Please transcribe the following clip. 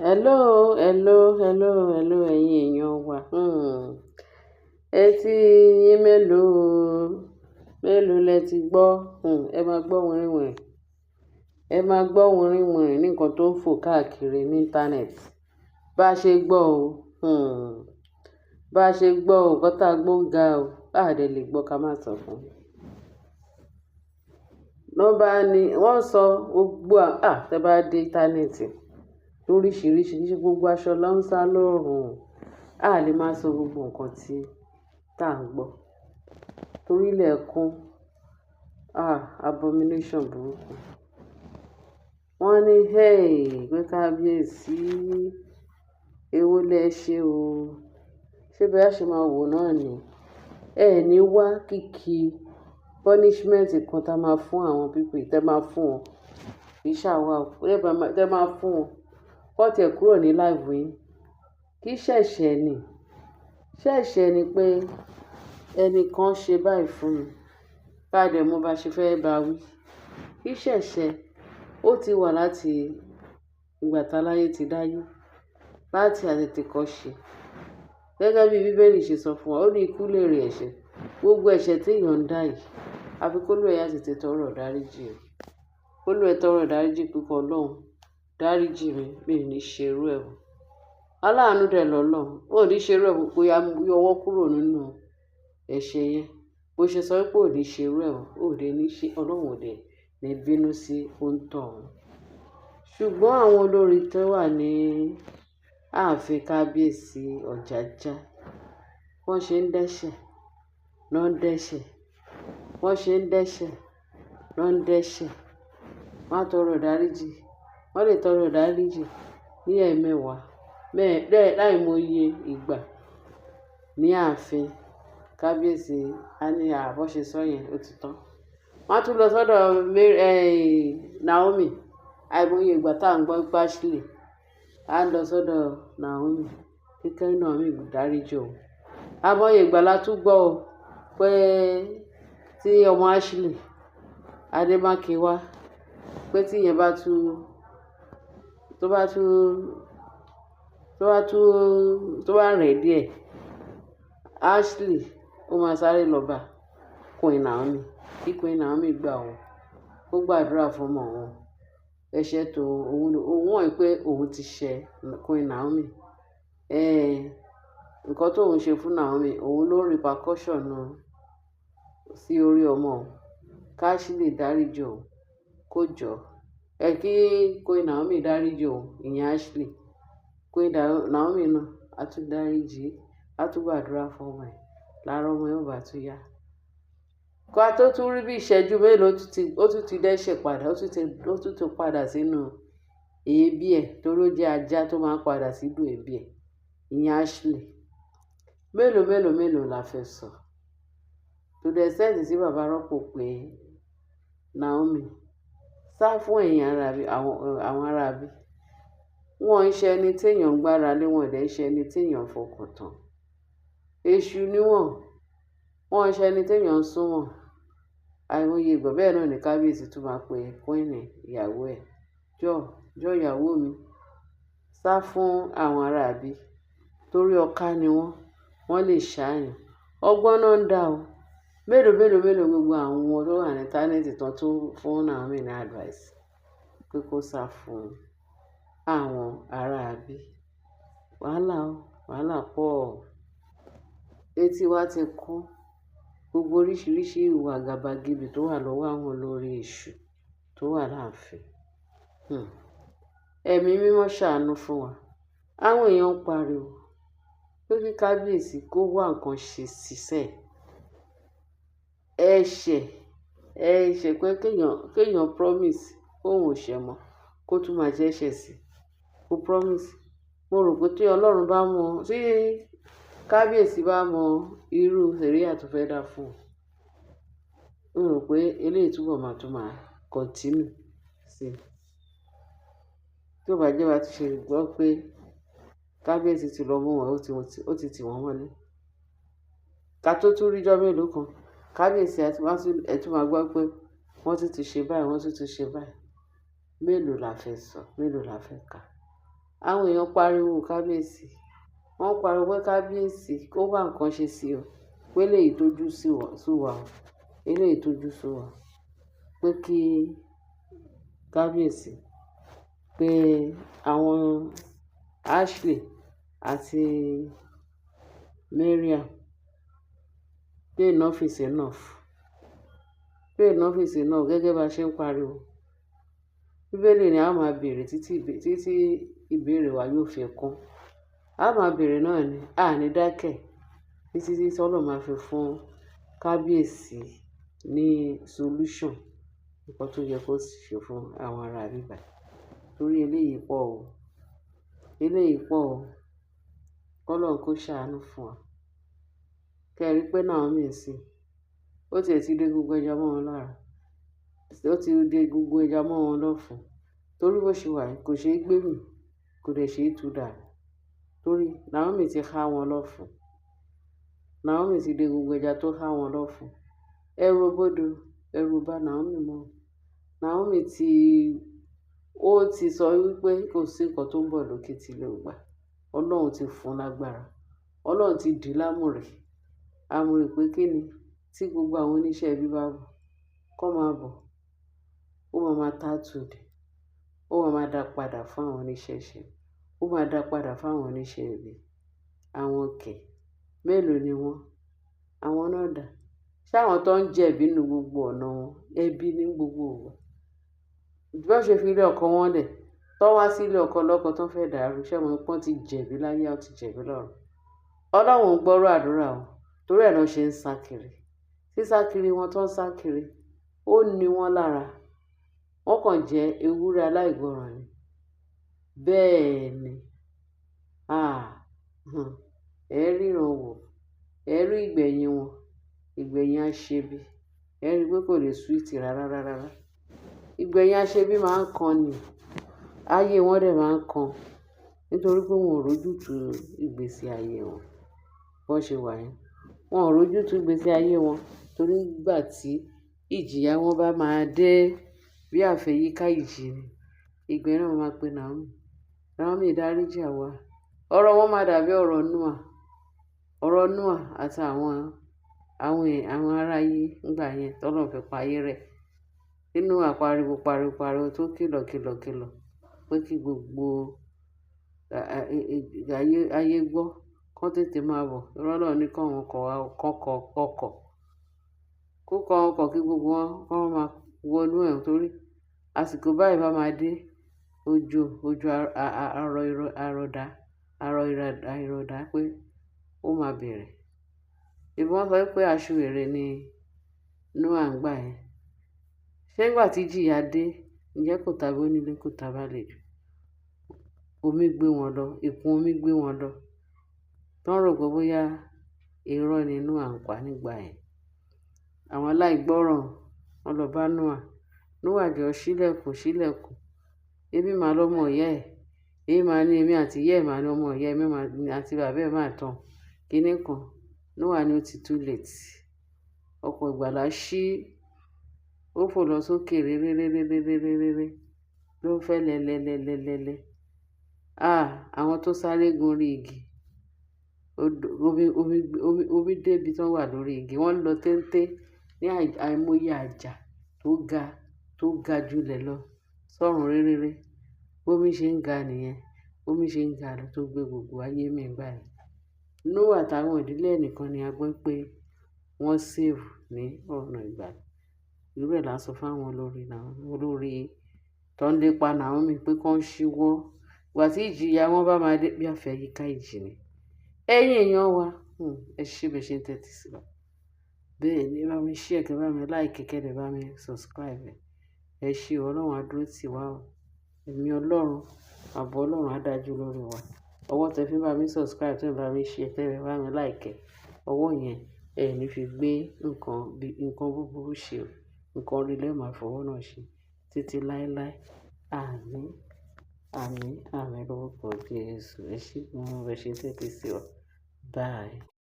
Hello, ẹ̀yin èèyàn wa. Etí yín mélòó lẹ ti gbọ́? Ẹ máa gbọ́ wìnrìnwìnrìn. Ẹ máa gbọ́ wìnrìnwìnrìn ní nǹkan tó ń fò káàkiri ní íńtánẹ́ẹ̀tì. Bá a ṣe gbọ́ o, bá a ṣe gbọ́ o, nǹkan tá a gbọ́ ga o, a dẹ̀ lè gbọ́ ká má sọ fún un. Nọ́mbà ni wọ́n sọ gbogbo tẹ́ bá dé íńtánẹ́ẹ̀tì lóríṣiríṣi, ní gbogbo aṣọ ló ń sá lọ́rùn. A lè máa sọ gbogbo nǹkan tí tá à ń gbọ́. Torí ilẹ̀ kún, abomination burúkú. Wọ́n ní, pé kábíyèsí, èwo lẹ ṣe o. Ṣé bí a ṣe máa wò náà ni? Ẹ ní wá kìkì punishment kan tá máa fún àwọn people, tẹ́ máa fún wọn. Ìṣàwà tẹ́ máa fún wọn. Kọ́ tiẹ̀ kúrò ní live yín. Kí ṣẹ̀ṣẹ̀ ni. Ṣẹ̀ṣẹ̀ ni pé ẹnìkan ṣe báyìí fún mi. Ká dẹ̀ mo bá ṣe fẹ́ bá wí. Kí ṣẹ̀ṣẹ̀ ó ti wà láti ìgbà táláyé ti dáyé. Láti àtètèkọ́ṣe. Gẹ́gẹ́ bí Bíbélì ṣe sọ fún wa, ó ní ikú lèrè ẹ̀ṣẹ̀. Gbogbo ẹ̀ṣẹ̀ tí èèyàn ń dá yìí, àfi k'Olúwa á tètè tọrọ ìdáríjì o. K'Olúwa tọrọ ìdáríjì pípọ̀ Ọlọ́run. Dáríjì mi, mi ò ní ṣe irú ẹ̀ mọ́. Aláàánú dẹ̀ lọ́lọ́run. Ó ní ṣe irú ẹ̀ mọ́ pé a yọ ọwọ́ kúrò nínú ẹ̀ṣẹ̀ yẹn. Bó ṣe sọ pé ò ní ṣe irú ẹ̀ mọ́, Ọlọ́run ò dẹ̀ ní bínú sí òǹtọ̀hún. Ṣùgbọ́n àwọn olórí tó wà ní ààfin kábíyèsí Ọjájá, wọ́n ṣe ń dẹ́ṣẹ̀, lọ́ ń dẹ́ṣẹ̀. Wọ́n ṣe ń dẹ́ṣẹ̀, lọ́ ń dẹ́ṣẹ̀. Wọ́n á tọrọ ìdáríjì. Wọ́n lè tọrọ ìdáríjì ní ẹ̀ẹ̀mẹwàá, láìmọye ìgbà ní ààfin kábíyèsí. A ní bó ṣe sọ yẹn, ó ti tán. Wọ́n á tún lọ sọ́dọ̀ Naomi. Àìmọye ìgbà tá à ń gbọ́ pé Ashley á lọ sọ́dọ̀ Naomi. Kíkẹ́ Naomi dáríjì o. Àìmọye ìgbà la tún gbọ́ o pé tí ọmọ Ashley Adémákè wá, pé tí ìyẹn bá rẹ̀ díẹ̀, Ashley ó máa sáré lọ bá Queen Naomi. Kí Queen Naomi gbà wọ́n. Ó gbàdúrà fún ọmọ wọn. Ẹ̀ṣẹ̀ tó òun wọ̀nyí pé òun ti ṣẹ Queen Naomi. Nǹkan tó òun ṣe fún Naomi, òun ló repercussion sí orí ọmọ. Ká Ashley dáríjì o, kó jọ. Kí Queen Naomi dáríjì o, ìyẹn Ashley. Queen Naomi náà á tún dáríjì, á tún gbàdúrà fún ọmọ ẹ̀. Lára ọmọ ẹ̀ ó bá tún yá. Kó a tó tún rí bí ìṣẹ́jú mélòó ó tún ti dẹ́ṣẹ̀ padà. Ó tún ti padà sínú èébì ẹ̀, torí ó jẹ́ ajá tó máa ń padà sínú èébì ẹ̀. Ìyẹn Ashley. Mélòó la fẹ́ sọ? To the extent tí bàbá rọ́pò pé Naomi sá fún ẹ̀yin àwọn aráabí. Wọ́n ń ṣe ẹni téèyàn ń gbára lé, wọ́n dẹ̀ ń ṣe ẹni téèyàn ń fọkàn tán. Èṣù ni wọ́n. Wọ́n ń ṣe ẹni téèyàn ń súnmọ́. Àìmọye ìgbà bẹ́ẹ̀ náà ni kábíyèsí tún máa pe Queen ìyàwó ẹ̀. Jọ̀ọ́ ìyàwó mi, sá fún àwọn aráabí. Torí ọ̀ká ni wọ́n lè ṣàyàn. Ọgbọ́n náà ń dá o. Mélòó gbogbo àwọn tó wà ní íńtánẹ́ẹ̀tì tán tó fún Naomi ní advice pé kó sá fún àwọn aráabí. Wàhálà pọ̀. Etí wa ti kún. Gbogbo oríṣiríṣi ìwà àgàbàgebè tó wà lọ́wọ́ àwọn olórí èṣù tó wà láàfin. Ẹ̀mí mímọ́ ṣàánú fún wa. Àwọn èèyàn ń pariwo pé kí kábíyèsí kó wá nǹkan ṣe síṣẹ́. Ẹ̀ṣẹ̀ pé kéèyàn promise òun ò ṣẹ̀ mọ́, kó tún máa jẹ́ ẹ̀ṣẹ̀ sí. Kó promise. Mo rò pé tí kábíyèsí bá mọ irú ṣẹ̀ríà tó fẹ́ dá fún un, mo rò pé eléyìí túbọ̀ máa continue sí. Tí ó bá jẹ́ bá ti ṣe gbọ́ pé kábíyèsí ti lọ mú wọn, ó ti tì wọ́n mọ́lé. Ká tó tún ríjọ́ mélòó kan, kábíyèsí ẹ̀ tún máa gbọ́ pé wọ́n tún ti ṣe báyìí. Mélòó la fẹ́ sọ? Mélòó la fẹ́ kà? àwọn èèyàn pariwo kábíyèsí, wọ́n pariwo pé kábíyèsí kó wá nǹkan ṣe sí o, pé eléyìí tójú sú wa o, eléyìí tójú sú wa, pé kí kábíyèsí, pé àwọn Ashley àti Mariam, pé enough is enough, pé enough is enough gẹ́gẹ́ bá a ṣe ń pariwo. Bíbélì ni a máa béèrè títí ìbéèrè wa yóò fi kún. A máa béèrè náà ni, a ní dákẹ́ títí tí Ọlọ́run máa fi fún kábíyèsí ní solution nǹkan tó yẹ kó ṣe fún àwọn ará bíbá. Torí eléyìí pọ̀ o, eléyìí pọ̀ o, k'Ọlọ́run kó ṣàánú fún wa. Kẹ́ ẹ rí pé Naomi sí, ó tiẹ̀ ti dé gbogbo ẹja mọ́ wọn lára, ó ti dé gbogbo ẹja mọ́ wọn lọ́fun. Torí bó ṣe wà kò ṣeé gbé mì, kò dẹ̀ ṣeé tú dànù. Torí Naomi ti há wọn lọ́fun. Naomi ti dé gbogbo ẹja tó há wọn lọ́fun. Ẹ̀rù bodò, ẹ̀rù bà Naomi mọ́. Naomi ó ti sọ wípé kò sí nǹkan tó ń bọ̀ lókè tí ilẹ̀ ò gbà. Ọlọ́run ti fún lágbára. Ọlọ́run ti dì í lámùrè. Àmùrè pé kí ni tí gbogbo àwọn oníṣẹ́ ibi bá bọ̀, kọ́ máa bọ̀. Ó máa tátùdì. Ó máa dá padà fún àwọn oníṣẹ́ ṣe. Ó máa dá padà fún àwọn oníṣẹ́ ibi. Àwọn kẹ̀, mélòó ni wọ́n? Àwọn náà dà. Ṣé àwọn tó ń jẹ̀bi nínú gbogbo ọ̀nà wọn? Ẹbí ní gbogbo òwò. Bí wọ́n ṣe fi ilé ọkọ wọn lẹ̀, tó wá sí ilé ọkọ lọ́kọ tó fẹ́ dàrú, ṣé wọn pọ́n ti jẹ̀bi láyé, ó ti jẹ̀bi lọ́run. Ọlọ́run ń gbọ́rọ̀ àdúrà o, torí ẹ̀ náà ṣe ń sá kiri. Sísá kiri wọn tó ń sá kiri, ó ní wọn lára. Wọ́n kàn jẹ́ ewúrẹ́ aláìgbọràn ni. Bẹ́ẹ̀ ni, ẹ ríran wò, ẹ rí ìgbẹ̀yìn wọn, ìgbẹ̀yìn aṣebi. Ẹ rí pé kò lè sweet rárá. Ìgbẹ̀yìn aṣebi máa ń kan ni, ayé wọn dẹ̀ máa ń kan, nítorí pé wọn ò rójútu ìgbésí ayé wọn. Bọ́n ṣe wà yẹn, wọn ò rójútu ìgbésí ayé wọn, torí nígbà tí ìjìyà wọn bá máa dé bí àfẹ́yíká ìjì ni, ìgbẹ́ náà máa pe Naomi. Naomi dáríjì àwa. Ọ̀rọ̀ wọn máa dàbí ọ̀rọ̀ Noah àti àwọn aráyé nígbà yẹn tọ́lọ́run fi pa ayé rẹ̀. Nínú pariwo tó kìlọ̀ pé kí gbogbo ayé gbọ́, kán tètè máa bọ̀. Ọlọ́run ní káwọn ọkọ̀ kí gbogbo wọn kán máa wọnú ẹ̀, torí àsìkò báyìí bá máa dé, òjò àrọ̀dá pé ó máa bẹ̀rẹ̀. Ìbí wọ́n sọ pé aṣiwèrè ni Noah ń gbà yẹn. Ṣé nígbà tí ìjìyà dé, ǹjẹ́ kò tàbí onílé kò tàbí àlejò? Omi gbé wọn lọ, ìkún omi gbé wọn lọ. Tán rò pé bóyá irọ́ ni Noah ń pa nígbà yẹn. Àwọn aláìgbọ́ràn wọn lọ bá Noah. Noah jọ ṣílẹ̀kùn. Èmi máa lọ́mọ ìyá ẹ̀. Èmi máa ní èmi àti ìyá ẹ̀ máa ní ọmọ ìyá ẹ̀ àti bàbá ẹ̀ máa tán. Kíní kan, Noah ní ó ti too late. Ọkọ̀ ìgbàlà ṣí, ó fò lọ sókè réréréréréréréré, ló ń fẹ́ lẹ́lẹ́lẹ́lẹ́lẹ́. Àwọn tó sáré gun orí igi, omi débi tán wà lórí igi. Wọ́n lọ téńté ní àìmọye àjà tó ga jùlẹ̀ lọ sọ́run réréré. Bómi ṣe ń ga nìyẹn, bómi ṣe ń ga lọ tó gbé gbogbo ayé mì nígbà yẹn. Noah àtàwọn ìdílé ẹ̀ nìkan ni a gbọ́ pé wọ́n save ní ọ̀nà ìgbàlà. Irú ẹ̀ là ń sọ fáwọn olórí tó ń lépa Naomi pé kán ṣíwọ́. Ìgbà tí ìjìyà wọn bá máa dé bí àfẹ́yíká ìjì ni. Ẹ̀yin èèyàn wa, ẹ ṣé bẹ́ẹ̀ ṣe ń tẹ́tí sí wa. Bẹ́ẹ̀ ni, ẹ bá mi share, kẹ́ bá mi like, kẹ́ dẹ̀ bá mi subscribe. Ẹ ṣé, Ọlọ́run á dúró tì wá o. Ẹ̀mí Ọlọ́run, ààbò Ọlọ́run á dájú lórí wa. Ọwọ́ tẹ fi bá mi subscribe, tẹ bá mi share, tẹ bá mi like, ọwọ́ yẹn ẹ ní fi gbé nǹkan búburú ṣe o. Nǹkan orí lẹ́ máa fọwọ́ náà ṣe títí láéláé. Àmín lórúkọ Jésù. Ẹ ṣé gan-an bẹ́ẹ̀ ṣe ń tẹ́tí sí wa. Bye.